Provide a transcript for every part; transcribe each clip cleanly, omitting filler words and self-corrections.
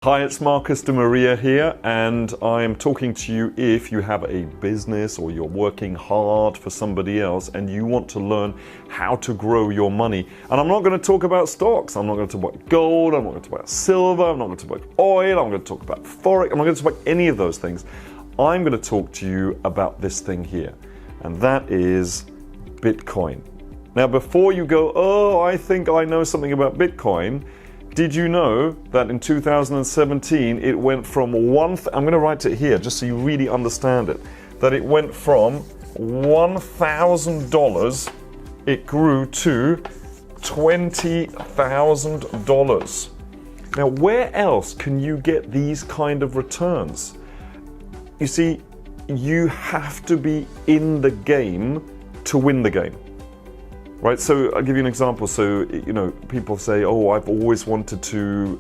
Hi, it's Marcus de Maria here, and I'm talking to you if you have a business or you're working hard for somebody else and you want to learn how to grow your money. And I'm not going to talk about stocks, I'm not going to talk about gold, I'm not going to talk about silver, I'm not going to talk about oil, I'm going to talk about forex, I'm not going to talk about any of those things. I'm going to talk to you about this thing here, and that is Bitcoin. Now, before you go, oh, I think I know something about Bitcoin, did you know that in 2017 it went from I'm going to write it here just so you really understand it, that it went from $1,000, it grew to $20,000. Now, where else can you get these kind of returns? You see, you have to be in the game to win the game. Right, so I'll give you an example. So, people say, oh, I've always wanted to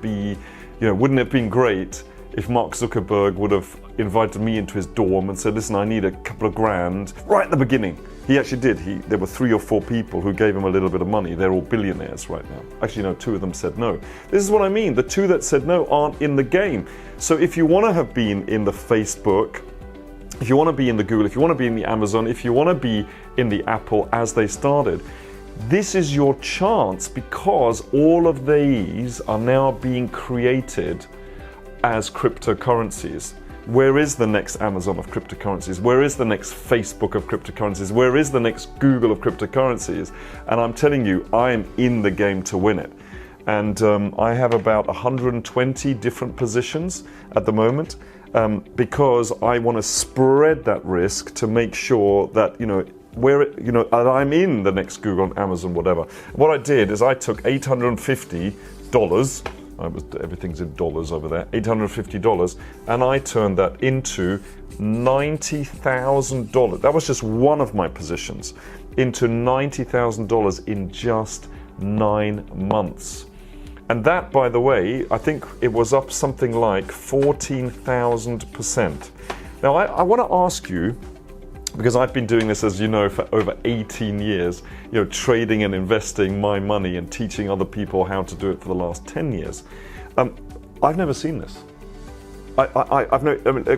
be, wouldn't it have been great if Mark Zuckerberg would have invited me into his dorm and said, listen, I need a couple of grand right at the beginning. He actually did. There were 3 or 4 people who gave him a little bit of money. They're all billionaires right now. Actually, no, 2 of them said no. This is what I mean. The 2 that said no aren't in the game. So if you want to have been in the Facebook, if you want to be in the Google, if you want to be in the Amazon, if you want to be in the Apple as they started, this is your chance, because all of these are now being created as cryptocurrencies. Where is the next Amazon of cryptocurrencies? Where is the next Facebook of cryptocurrencies? Where is the next Google of cryptocurrencies? And I'm telling you, I am in the game to win it. And I have about 120 different positions at the moment. Because I want to spread that risk to make sure that I'm in the next Google, Amazon, whatever. What I did is I took $850. Everything's in dollars over there. $850, and I turned that into $90,000. That was just one of my positions, into $90,000 in just 9 months. And that, by the way, I think it was up something like 14,000%. Now, I want to ask you, because I've been doing this, as you know, for over 18 years, trading and investing my money and teaching other people how to do it for the last 10 years. I've never seen this.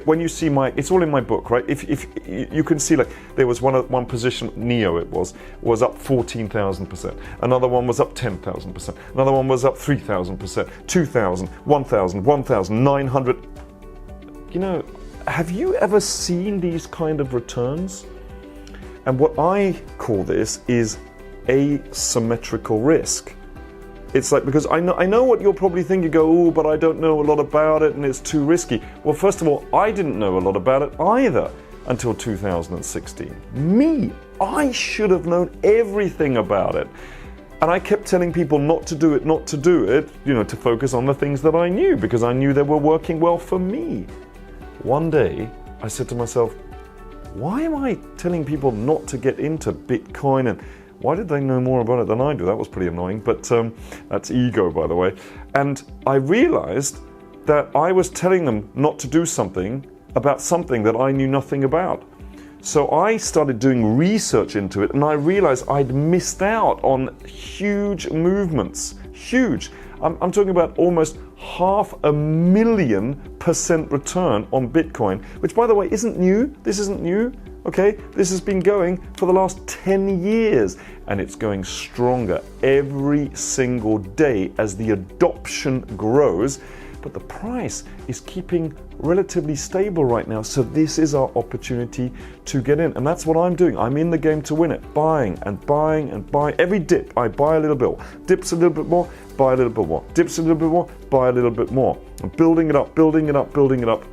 When you see it's all in my book, right? If you can see, like, there was one position, NEO, it was up 14,000%. Another one was up 10,000%. Another one was up 3,000%, 2,000, 1,000, 1,900. Have you ever seen these kind of returns? And what I call this is asymmetrical risk. It's like, because I know what you'll probably think. You go, oh, but I don't know a lot about it and it's too risky. Well, first of all, I didn't know a lot about it either until 2016. I should have known everything about it. And I kept telling people not to do it, to focus on the things that I knew, because I knew they were working well for me. One day, I said to myself, why am I telling people not to get into Bitcoin, and why did they know more about it than I do? That was pretty annoying, but that's ego, by the way. And I realized that I was telling them not to do something about something that I knew nothing about. So I started doing research into it, and I realized I'd missed out on huge movements. Huge. I'm talking about almost 500,000% return on Bitcoin, which, by the way, isn't new. This isn't new. Okay, this has been going for the last 10 years, and it's going stronger every single day as the adoption grows. But the price is keeping relatively stable right now. So this is our opportunity to get in. And that's what I'm doing. I'm in the game to win it. Buying and buying and buying. Every dip, I buy a little bit more. Dips a little bit more, buy a little bit more. Dips a little bit more, buy a little bit more. I'm building it up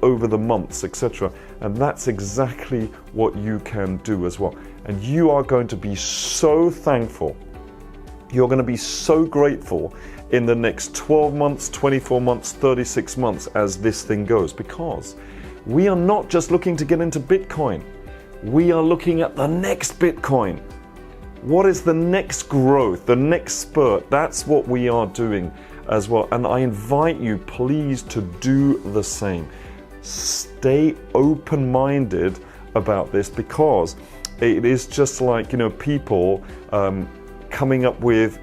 over the months, etc. And that's exactly what you can do as well. And you are going to be so thankful. You're going to be so grateful in the next 12 months, 24 months, 36 months as this thing goes, because we are not just looking to get into Bitcoin. We are looking at the next Bitcoin. What is the next growth, the next spurt? That's what we are doing as well. And I invite you, please, to do the same. Stay open-minded about this, because it is just like, people coming up with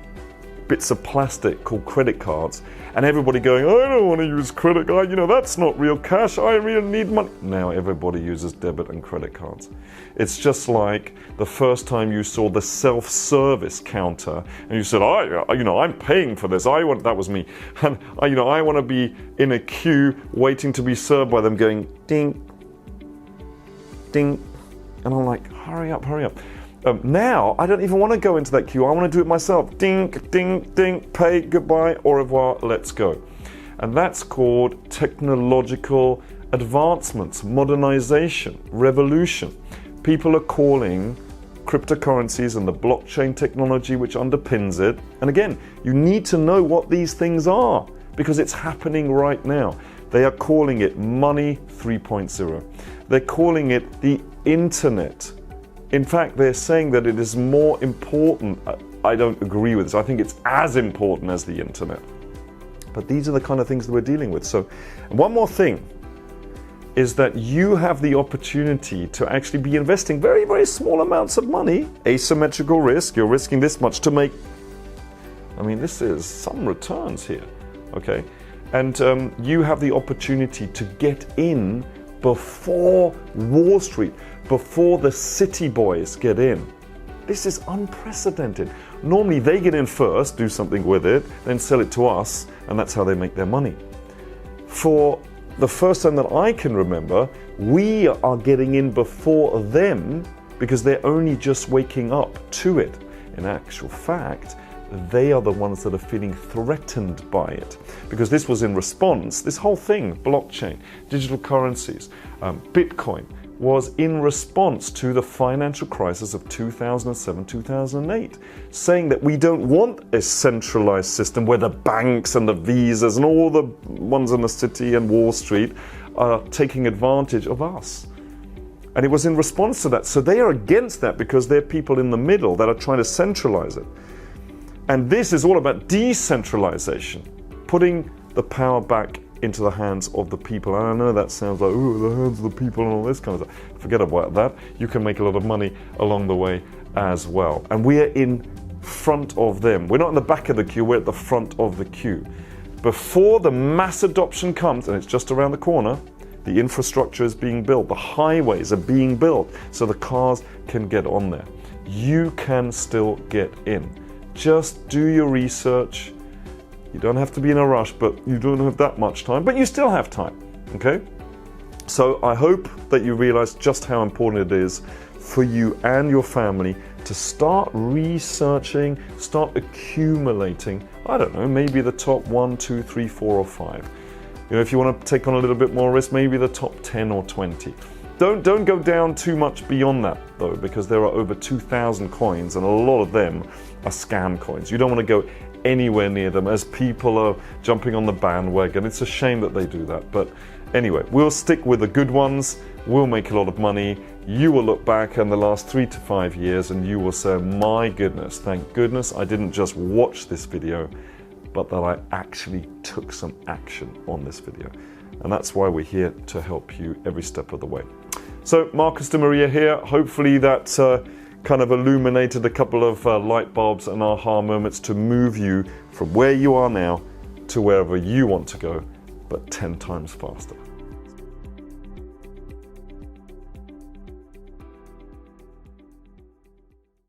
bits of plastic called credit cards, and everybody going, I don't want to use credit card, that's not real cash, I really need money. Now everybody uses debit and credit cards. It's just like the first time you saw the self-service counter and you said, I'm paying for this, that was me, and I want to be in a queue waiting to be served by them going ding, ding, and I'm like, hurry up. Now, I don't even want to go into that queue. I want to do it myself. Ding, ding, ding, pay, goodbye, au revoir, let's go. And that's called technological advancements, modernization, revolution. People are calling cryptocurrencies and the blockchain technology which underpins it. And again, you need to know what these things are because it's happening right now. They are calling it Money 3.0. They're calling it the internet. In fact, they're saying that it is more important. I don't agree with this. I think it's as important as the internet. But these are the kind of things that we're dealing with. So, one more thing is that you have the opportunity to actually be investing very, very small amounts of money, asymmetrical risk. You're risking this much to make, this is some returns here, okay? And you have the opportunity to get in before Wall Street, before the city boys get in. This is unprecedented. Normally they get in first, do something with it, then sell it to us, and that's how they make their money. For the first time that I can remember, we are getting in before them because they're only just waking up to it. In actual fact, they are the ones that are feeling threatened by it. Because this was in response, this whole thing, blockchain, digital currencies, Bitcoin, was in response to the financial crisis of 2007, 2008, saying that we don't want a centralized system where the banks and the visas and all the ones in the city and Wall Street are taking advantage of us. And it was in response to that. So they are against that because they're people in the middle that are trying to centralize it. And this is all about decentralization, putting the power back into the hands of the people. And I know that sounds like, the hands of the people and all this kind of stuff. Forget about that. You can make a lot of money along the way as well. And we are in front of them. We're not in the back of the queue, we're at the front of the queue. Before the mass adoption comes, and it's just around the corner, the infrastructure is being built, the highways are being built, so the cars can get on there. You can still get in. Just do your research. You don't have to be in a rush, but you don't have that much time, but you still have time, okay? So I hope that you realize just how important it is for you and your family to start researching, start accumulating, I don't know, maybe the top 1, 2, 3, 4, or 5. If you want to take on a little bit more risk, maybe the top 10 or 20. Don't go down too much beyond that, though, because there are over 2,000 coins, and a lot of them are scam coins. You don't want to go anywhere near them as people are jumping on the bandwagon. It's a shame that they do that. But anyway, we'll stick with the good ones. We'll make a lot of money. You will look back in the last 3 to 5 years and you will say, my goodness, thank goodness I didn't just watch this video, but that I actually took some action on this video. And that's why we're here to help you every step of the way. So Marcus de Maria here. Hopefully that kind of illuminated a couple of light bulbs and aha moments to move you from where you are now to wherever you want to go, but 10 times faster.